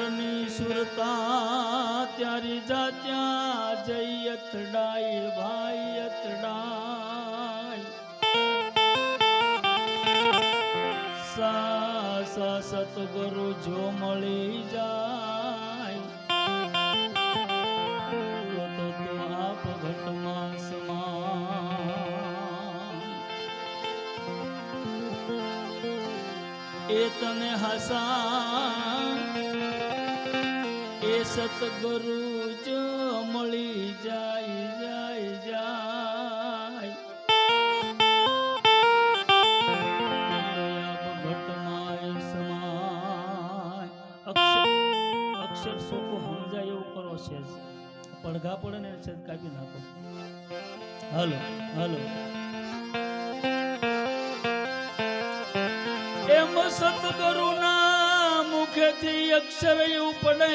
પરની સુરતા ત્યારી જા ત્યાં જઈ અથડાય ભાઈ અથડાય સા સતગુરુ જો મળી જાય તો આપ ઘટમાં સમાય એ તને હસા એ સતગુરુ જો મળી જાય જાય જાય ભટ્ટમાય સમાય અક્ષર સોકો સમજાય એવું કરો છે પડઘા પડે ને છે કાપી નાખો હાલો હાલો એમ સતગુરુ ના મુખેથી અક્ષર ઉપડે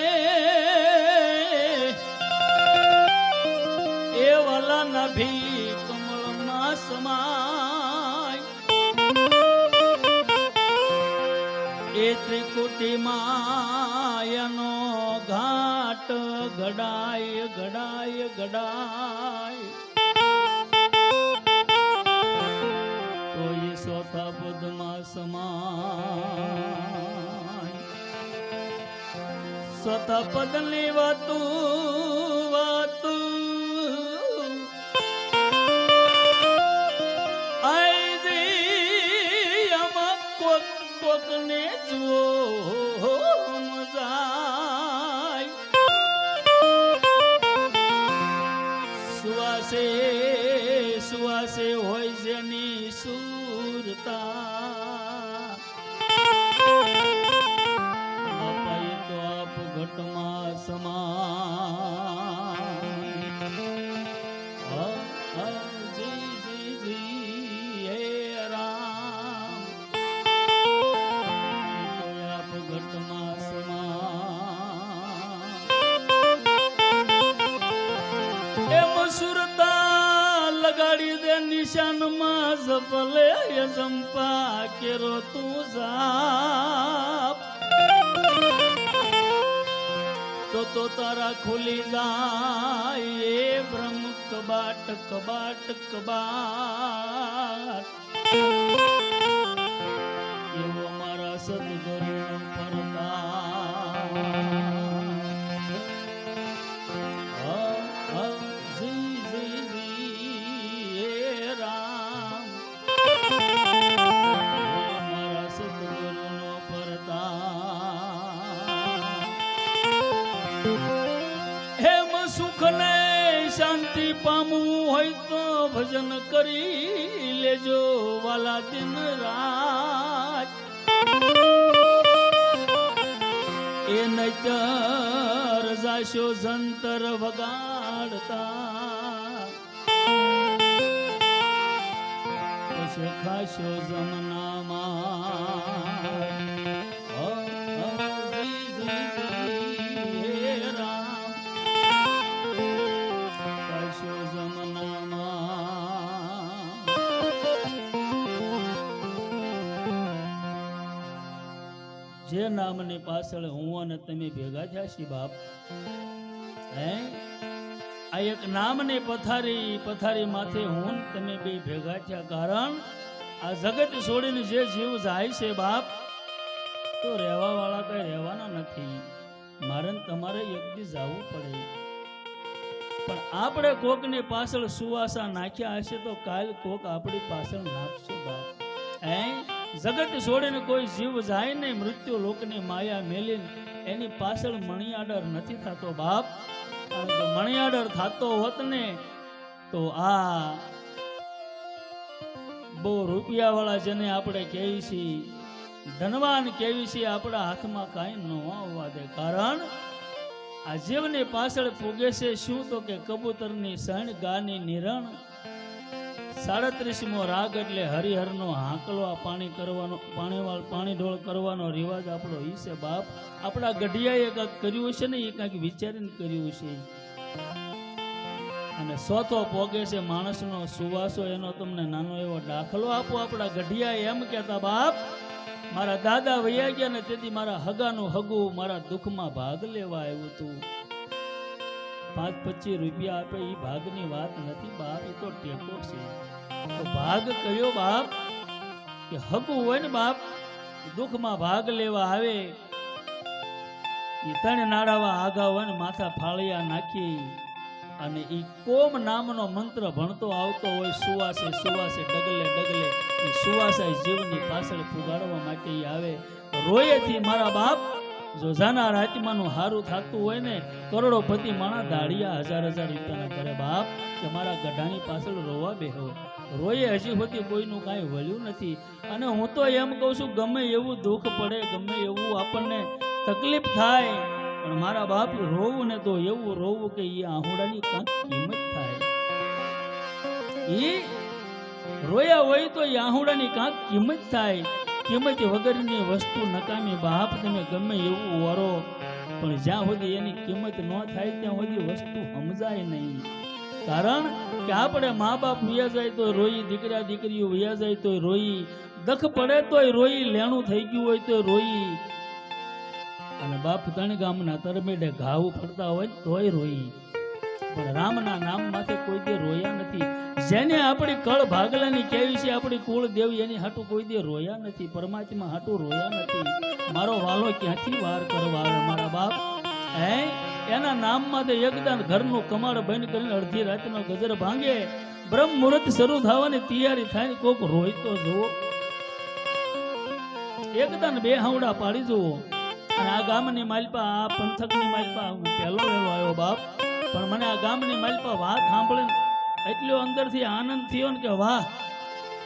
એ વાલા નભી કમળમાં સમાય એ ત્રિકુટીમાં એનો ઘાટ ઘડાય ઘડાય ઘડાય તો એ ચોથા પદમાં સમાય ચોથા પદની વાતું કોકને જુઓ જાય સુવાસે સુવાસે હોય જેની સુરતા અપાય તો આપ ઘટમાં સમાય જી જી જી હે રામ ઘટમાં સમાય એમ સુરતા લગાડી દે નિશાનમાં જપલે જંપા કેરો તું જાપ તો તારા ખુલી જાય એ બ્રહ્મ કબાટ કબાટ કબાટ એવો મારા સદગુરુ શાંતિ પામવું હોય તો ભજન કરી લેજો વાલા દિન રાત એ નહીતર જાશો જંતર વગાડતા પછી ખાશો જમનામાં જે નામની પાછળ હું અને તમે ભેગા થયા છીએ બાપ હે આ એક નામની પથારી માથે હું તમે બે ભેગા થયા કારણ આ જગત છોડીને જે જીવ જાય છે બાપ તો રહેવા વાળા કઈ રહેવાના નથી મારે તમારે એક દી જવું પડે પણ આપણે કોકની પાછળ સુવાસા નાખ્યા હશે તો કાલ કોક આપણી પાછળ નાખશે બાપ હે જગત છોડીને કોઈ જીવ જાય ને મૃત્યુ લોકની માયા મેલીને એની પાછળ મણિયાડર નથી થતો બાપ જો મણિયાડર થતો હોત ને તો આ બહુ રૂપિયા વાળા જેને આપણે કહીએ છીએ ધનવાન કહેવી છીએ આપણા હાથમાં કાંઈ ન આવવા દે કારણ આ જીવની પાછળ પૂગે છે શું તો કે કબૂતરની સણ ગાની નિરણ 37મો રાગ એટલે હરિહરનો હાંકલો પાણી કરવાનો પાણી ઢોળ કરવાનો રિવાજ આપણો ઈ છે બાપ આપણા ગઢિયાએ કંઈક કર્યું છે ને એ કંઈક વિચારીને કર્યું છે અને સોથો પોગે છે માણસનો સુવાસો એનો તમને નાનો એવો દાખલો આપો આપણા ગઢિયાએ એમ કહેતા બાપ મારા દાદા વૈયા ગયા ને તેથી મારા હગાનું હગું મારા દુઃખમાં ભાગ લેવા આવ્યું હતું. 5-25 રૂપિયા આપે એ ભાગની વાત નથી બાપ, એ તો ટેકો છે. તો ભાગ કયો બાપ કે હગું હોય ને બાપ, દુઃખમાં ભાગ લેવા આવે. એ ત્રણ નાડાવા આગા હોય ને માથા ફાળિયા નાખી અને એ કોમ નામનો મંત્ર ભણતો આવતો હોય, સુવાસે સુવાસે ડગલે ડગલે એ સુવાસા જીવની પાછળ ફુગાડવા માટે આવે. રોયેથી મારા બાપ જો જાના રાતમાનું હારું થતું હોય ને, કરોડોપતિ માણા દાડિયા 1000 રૂપિયાના કરે બાપ, કે મારા ગઢાની પાછળ રોવા બેહો. રોયે હજી સુધી કોઈનું કાંઈ વળ્યું નથી. અને હું તો એમ કહું છું, ગમે એવું દુઃખ પડે, ગમે એવું આપણને તકલીફ થાય, પણ મારા બાપ રોવું ને તો એવું રોવું કે એ આહુડાની કાંઈક કિંમત થાય. એ રોયા હોય તો એ આહુડાની કાંઈક કિંમત થાય. કિંમત વગરની વસ્તુ નકામી બાપ, તમે ગમે એવું વરો પણ જ્યાં સુધી એની કિંમત ન થાય ત્યાં સુધી વસ્તુ સમજાય નહીં. કારણ કે આપણે મા બાપ વયા જાય તો રોઈ, દીકરા દીકરીઓ વયા જાય તો રોઈ, દખ પડે તોય રોઈ, લેણું થઈ ગયું હોય તો રોઈ, અને બાપ ત્રણ ગામના તરમેડે ઘાવ પડતા હોય તોય રોઈ. પણ રામના નામ માથે કોઈ દે રોયા નથી. જેને આપણી કળ ભાગલાની કેવી છે, આપણી કુળ દેવી, એની હાટું કોઈ દે રોયા નથી. પરમાત્મા હાટું રોયા નથી. મારો વાલો ક્યાંથી વાર કરવા આવે મારા બાપ? એના નામ માથે એકદાન ઘરનું કમાડ બંધ કરીને અડધી રાતનો ગજર ભાંગે, બ્રહ્મ મુહૂર્ત શરૂ થવાની તૈયારી થાય ને કોક રોય તો જુઓ. એકદાન બે હાવડા પાડી જુઓ. અને આ ગામની માલપા, આ પંથકની માલપા પહેલો વહેલો આવ્યો બાપ, પણ મને આ ગામની માલપા વાત સાંભળીને એટલો અંદરથી આનંદ થયો ને કે વાહ,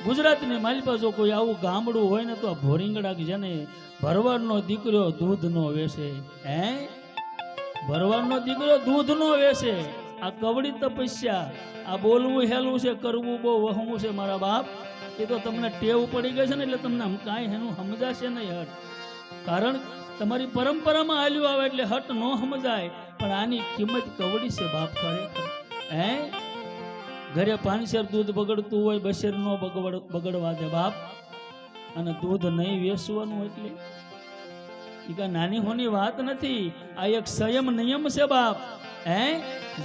ગુજરાતની માલપા જો કોઈ આવું ગામડું હોય ને તો આ ભોરીંગડા જેને ભરવાડનો દીકરો દૂધનો વેસે, ભરવાડનો દીકરો દૂધનો વેસે. આ કવડી તપસ્યા, આ બોલવું હેલું છે, કરવું બહુ વહમું છે મારા બાપ. એ તો તમને ટેવ પડી ગઈ છે ને, એટલે તમને કાંઈ એનું સમજાશે નહીં હટ. કારણ તમારી પરંપરામાં હાલ્યું આવે એટલે હટ ન સમજાય. પણ આની કિંમત કવડી છે બાપ ખરેખર. ઘરે 5 શેર દૂધ બગડતું હોય, 2 શેર નો બગડવા દે બાપ. અને દૂધ નહીં વેચવાનું એટલે એ કાંઈ નાની હોની વાત નથી. આ એક સંયમ નિયમ છે બાપ.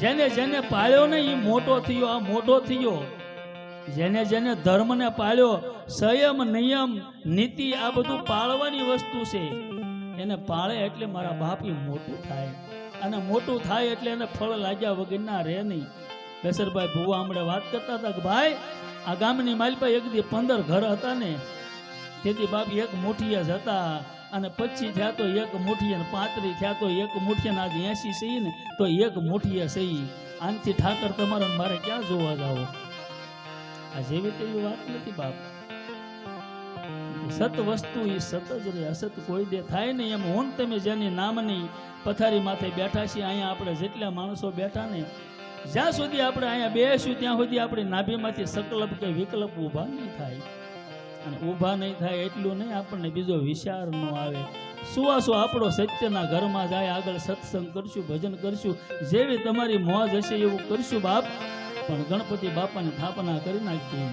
જેને જેને પાળ્યો ને એ મોટો થયો. આ મોટો થયો. જેને જેને ધર્મને પાળ્યો, સંયમ નિયમ નીતિ આ બધું પાળવાની વસ્તુ છે. એને પાળે એટલે મારા બાપ એ મોટું થાય. અને મોટું થાય એટલે એને ફળ લાગ્યા વગર ના રહે નહીં. બેસરભાઈ ભુવા હમણે વાત કરતા હતા કે ભાઈ આ ગામની માલપા એક દી 15 ઘર હતા ને, તેથી બાપ એક મુઠિયા જતા, અને 25 થયા તો એક મુઠિયા, 35 થયા તો એક મુઠિયા, આજે 80 સહી ને તો એક મુઠિયા સહી. આનથી ઠાકર તમારે મારે ક્યાં જોવા જાવ? આ જેવી તેવી વાત નથી બાપ. સત વસ્તુ એ સત જ રહે, અસત કોઈ દે થાય નહીં. એમ હું તમે જેની નામની પથારી માથે બેઠા છીએ, અહીંયા આપણે જેટલા માણસો બેઠા ને, જ્યાં સુધી આપણે અહીંયા બેસું ત્યાં સુધી આપણી નાભીમાંથી સંકલ્પ કે વિકલ્પ ઊભા નહીં થાય. અને ઊભા નહીં થાય એટલું નહીં, આપણને બીજો વિચાર ન આવે. સુવાસો આપણો સત્યના ઘરમાં જાય, આગળ સત્સંગ કરશું, ભજન કરશું, જેવી તમારી મોજ હશે એવું કરશું બાપ. પણ ગણપતિ બાપાની સ્થાપના કરી નાખી.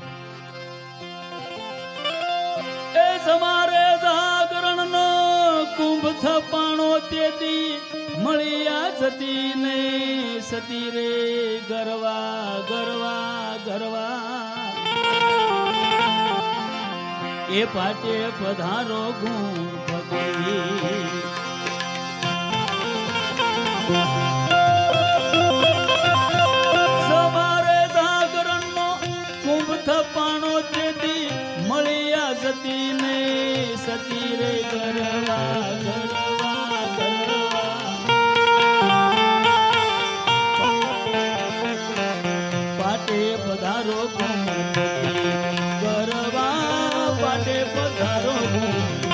એ સમારે જાગરણનો કુંભ થપાણો તેથી મળ્યા જતી ને સતી રે ગરવા ગરવા ગરવા. એ પાટે પધારો ગુંફતી. સવારે જાગરણનો કુંભ થપાણો તેથી મળ્યા જતી ને સતી રે ગરવા ગરવા ગરવા. પાટે પધારો ગુંફતી ગરવા, પાટે પધારો ગુંફતી.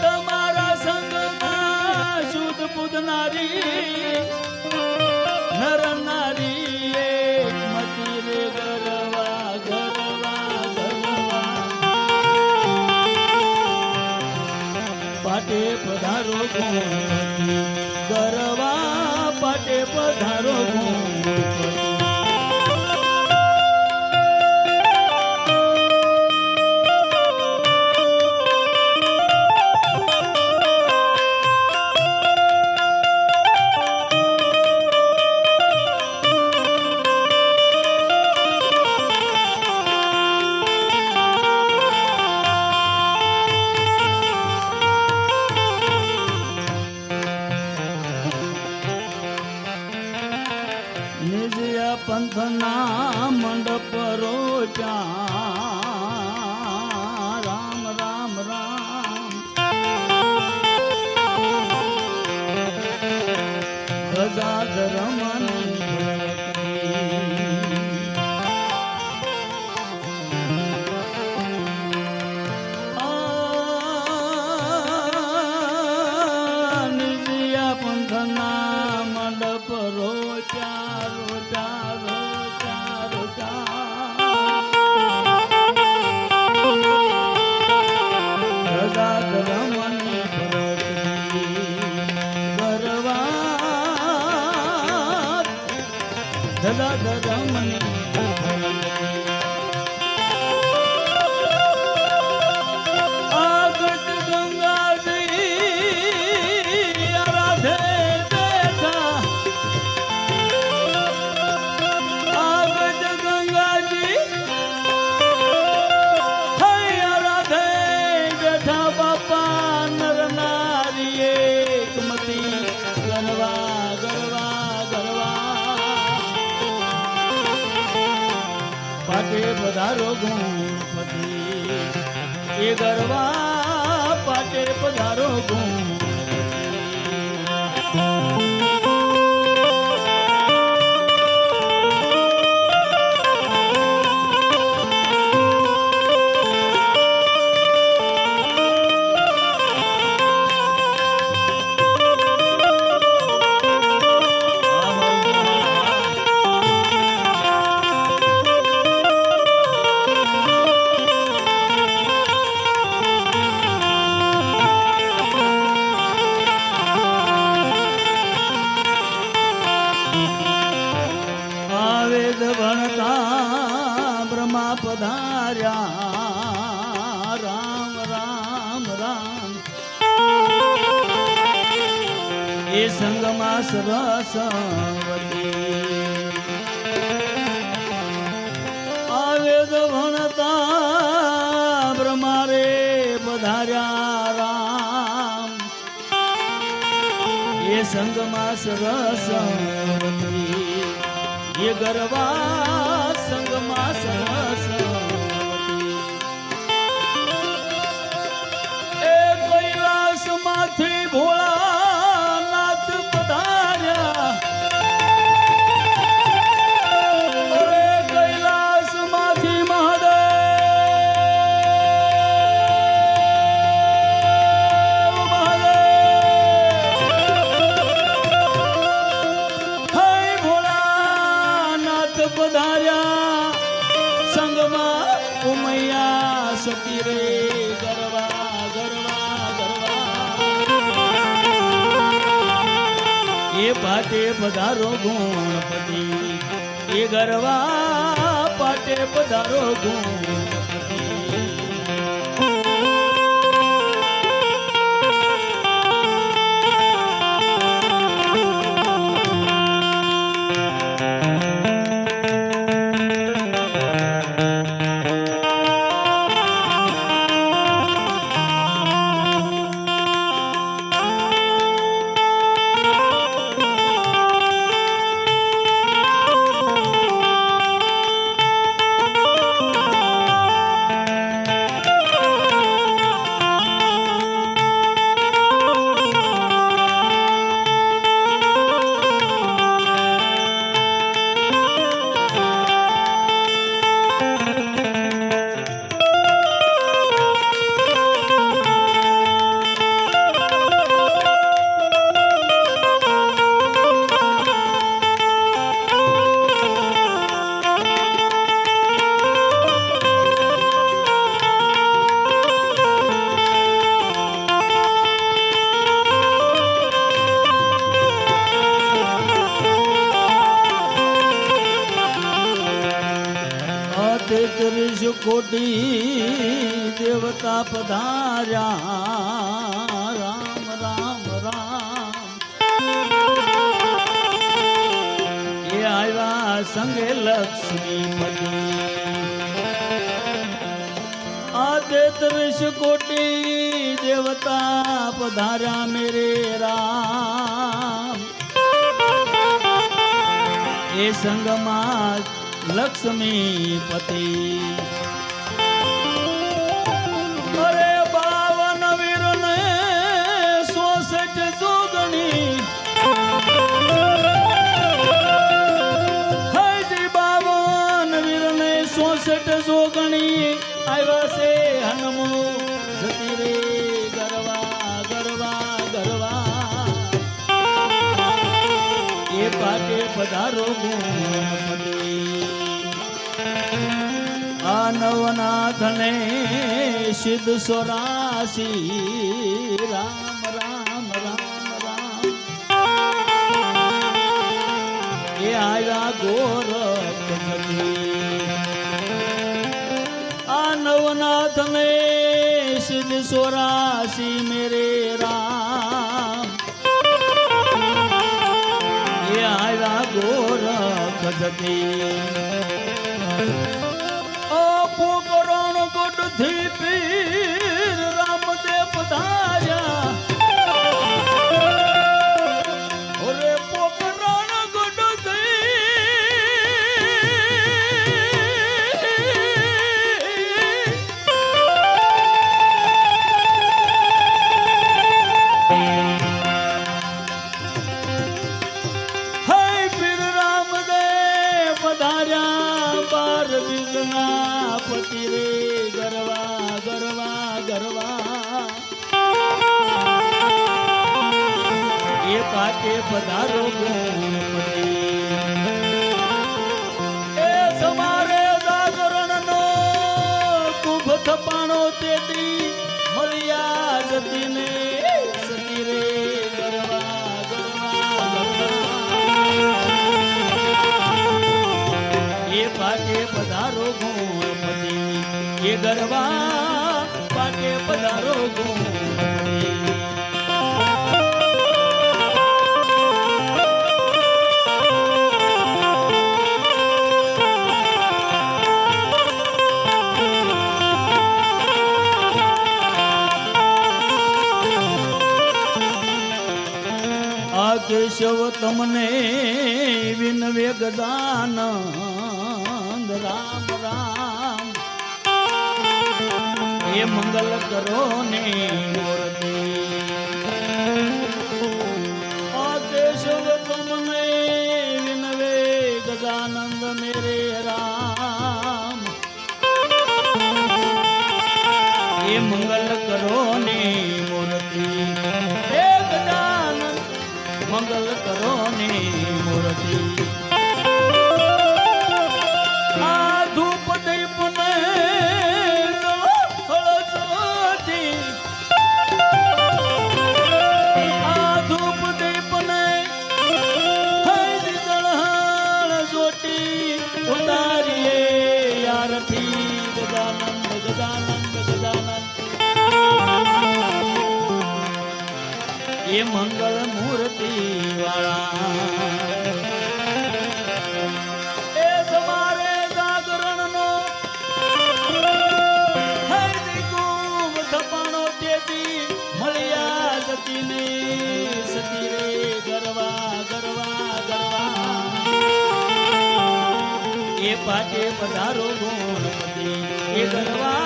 તમારા સંગમાં શુદ્ધ પૂજનારી નર નારી એક મતી રે ગરવા ગરવા ગરવા. પાટે પધારો ગુંફતી ગરવા, પાટે પધારો ગુંફતી. પંથના મંડપ રોચ્યા રામ રામ રામ ગજાધર મની પંથના મંડપ રોચ્યા રોચ્યા રોચ્યા રોચ્યા ગજાધર મની ગરવા ગજાધર મની પાટે પધારો ગુણપતિ એ ગરવા પાટે પધારો વેદ ભણતા બ્રહ્મા પધાર્યા રામ રામ રામ એ સંગમાં સરસવતી આ વેદ ભણતા બ્રહ્મા રે પધાર્યા રામ એ સંગમાં સરસવતી એ ગરવા સંગમાં સરસ્વતી એ કૈલાસ માંથી ભોળાનાથ પધાર્યા અરે કૈલાસ માંથી મહાદેવ પધાર્યા સંગમાં ઉમૈયા સતી રે ગરવા ગરવા ગરવા એ પાટે પધારો ગુણપતિ એ ગરવા પાટે પધારો ગુણપતિ ત્રીસ કોટી દેવતા પધાર્યા રામ રામ રામ એ આવ્યા સંગે લક્ષ્મીપતિ આ 33 કોટી દેવતા પધાર્યા મેરે રામ એ એ સંગમાં લક્ષ્મીપતિ અરે 52 વીરને 64 જોગણી હજી 52 વીરને 64 જોગણી આવ્યા છે હનુમુ જતી રે ગરવા ગરવા ગરવા એ પાટે પધારો ગુણપતિ આ નવનાથને સિદ્ધ 84 રામ રામ રામ રામ એ આવ્યા ગોરખપતિ આ નવનાથને સિદ્ધ 84 મેરે રામ એ આવ્યા ગોરખપતિ પોકરણ ગોડથી પીર રામદેવ પધાર્યા ઓરે પોકરણ ગોડથી હે પીર રામદેવ પધાર્યા બાર બીજના પતિ રે ગરવા ગરવા ગરવા એ પાટે પધારો ગુણપતિ એ સમારે જાગરણનો કુભ થપાણો તેથી મળ્યા જતીને સતી રે ગરવા ગરવા એ પાટે પધારો ગુણપતિ એ ગરબા પાટે પધારો ગુણપતિ આ કેશવ તમને વિનવે ગદાનંદ રામ રામ એ મંગલ કરો ને મૂર્તિ આ કેશવ તમને વિનવે ગદાનંદ મેરે રામ એ મંગલ કરો ને મૂર્તિ એ ગદાનંદ મંગલ કરો ને મૂર્તિ આ ધૂપ દીપ ને હળસતી આ ધૂપ દીપ ને હળી જળહળ જોટી ઉતારીએ યારથી ગજાનંદ ગજાનંદ ગજાનંદ એ મંગળ મૂર્તિ વાળા એ તમારે જાગરણનો હૈદી કુમ થપાણો તેથી મળ્યા જતીને સતી રે ગરવા ગરવા ગરવા એ પાટે પધારો ગુણપતિ એ ગરવા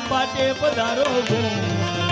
પાટે પધારો ગુણપતિ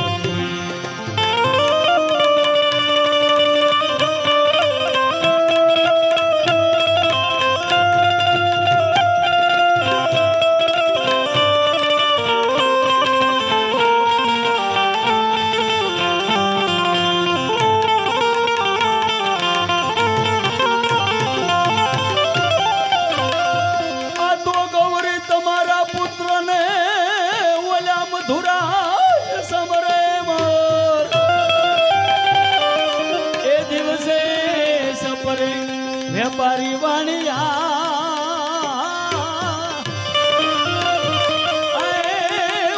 વેપારી વાણિયા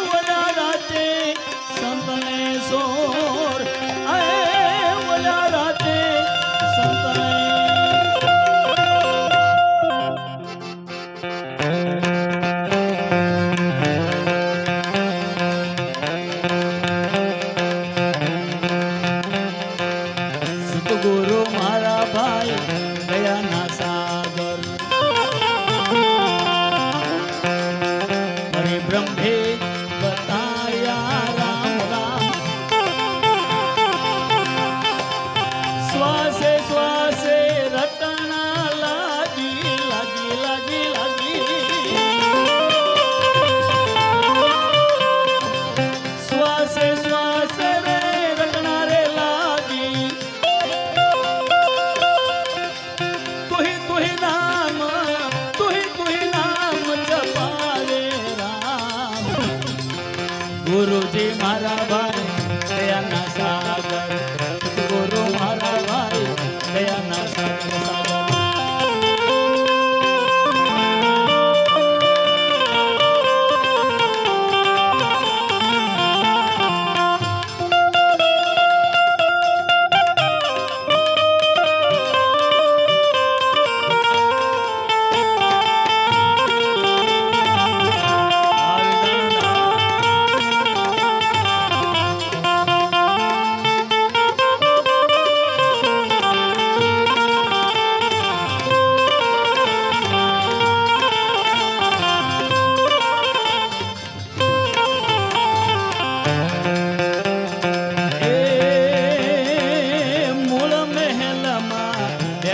ઓલા રાતે સંતને સોર ઓલા રાતે સંતને સતગુરુ મારા ભાઈ ગયાના સાગર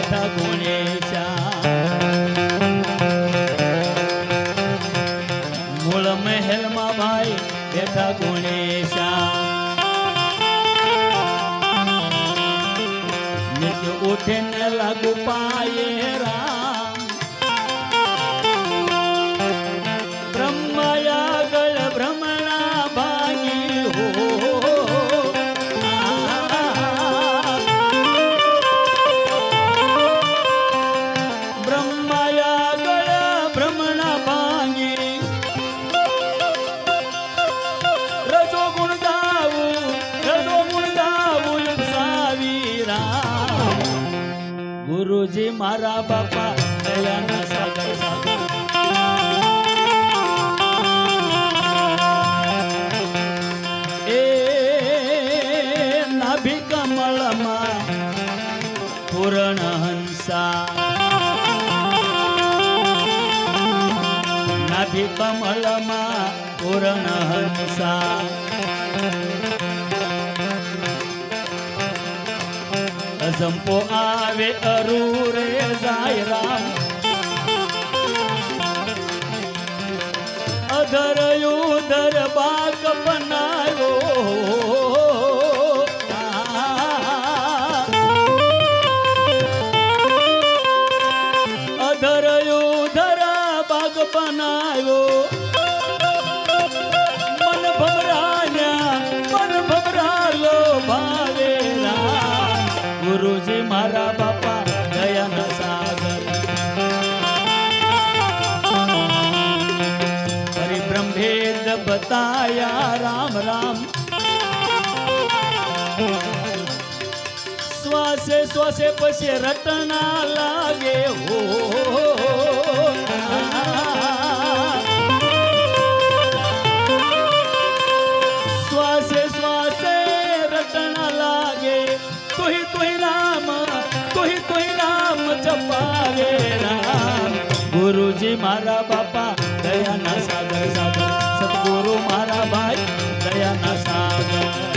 બેઠા ગુણેશા મૂળ મહેલમાં ભાઈ બેઠા ગુણેશા નિત્ય ઉઠે ને લાગુ પાયે રામ બ્રહ્મયા ગળ ભ્રમણા ભાગી હો બ્રહ્મયા ગળ ભ્રમણા ભાગી રજો ગુણ ગાવું ઉપસાવી રામ ગુરુજી મારા બાપા દયાના સાગર સાગર એ નાભી કમળમાં પૂર્ણ હંસા નાભી કમળમાં પૂર્ણ હંસા અજંપો આવે અરૂરે જાય રામ અધર ઉધર બાગ બનાવ્યો અધર ઉધર બાગ બનાવ્યો મન ભમરાલો ભાવે રામ ગુરુજી મારા બાપા દયાના સાગર હરિ બ્રહ્મેદ બતાયા રામ રામ શ્વાસે શ્વાસે પછી રટના લાગે હો શ્વાસે શ્વાસે રટના લાગે તુહી રામ જપાવે રામ ગુરુજી મારા બાપા દયાના સાગર સાગર સદગુરુ મારા ભાઈ દયાના સાગર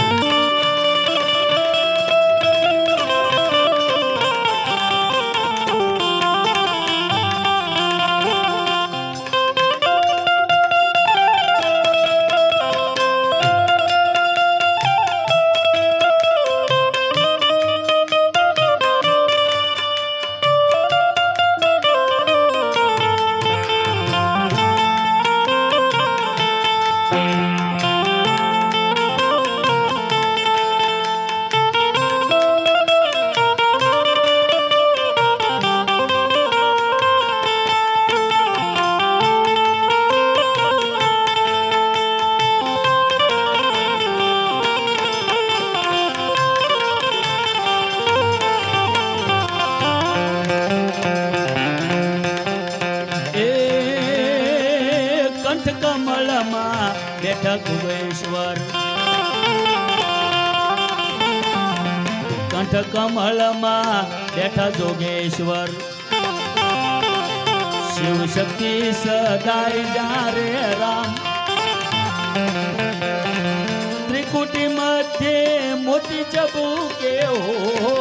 કમળમાં બેઠા ગુગેશ્વર કંઠ કમળમાં બેઠા જોગેશ્વર શિવ શક્તિ સદાય જારે રામ ત્રિકુટી મધ્યે મોતી ચબુકે હો